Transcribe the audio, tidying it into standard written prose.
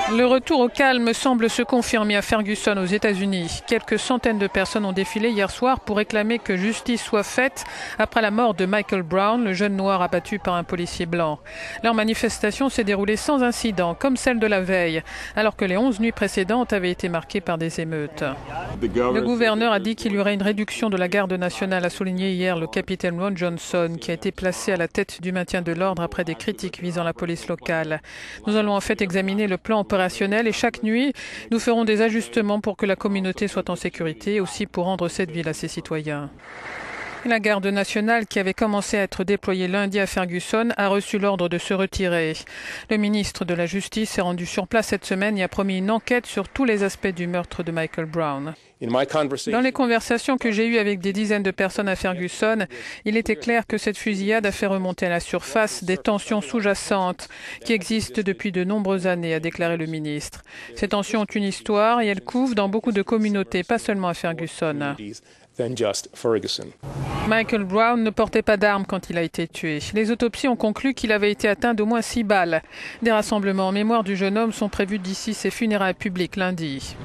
Le retour au calme semble se confirmer à Ferguson aux États-Unis. Quelques centaines de personnes ont défilé hier soir pour réclamer que justice soit faite après la mort de Michael Brown, le jeune noir abattu par un policier blanc. Leur manifestation s'est déroulée sans incident, comme celle de la veille, alors que les 11 nuits précédentes avaient été marquées par des émeutes. Le gouverneur a dit qu'il y aurait une réduction de la garde nationale, a souligné hier le capitaine Ron Johnson, qui a été placé à la tête du maintien de l'ordre après des critiques visant la police locale. Nous allons en fait examiner le plan opérationnel et chaque nuit, nous ferons des ajustements pour que la communauté soit en sécurité et aussi pour rendre cette ville à ses citoyens. La garde nationale, qui avait commencé à être déployée lundi à Ferguson, a reçu l'ordre de se retirer. Le ministre de la Justice s'est rendu sur place cette semaine et a promis une enquête sur tous les aspects du meurtre de Michael Brown. Dans les conversations que j'ai eues avec des dizaines de personnes à Ferguson, il était clair que cette fusillade a fait remonter à la surface des tensions sous-jacentes qui existent depuis de nombreuses années, a déclaré le ministre. Ces tensions ont une histoire et elles couvent dans beaucoup de communautés, pas seulement à Ferguson. Michael Brown ne portait pas d'armes quand il a été tué. Les autopsies ont conclu qu'il avait été atteint d'au moins 6 balles. Des rassemblements en mémoire du jeune homme sont prévus d'ici ses funérailles publiques lundi.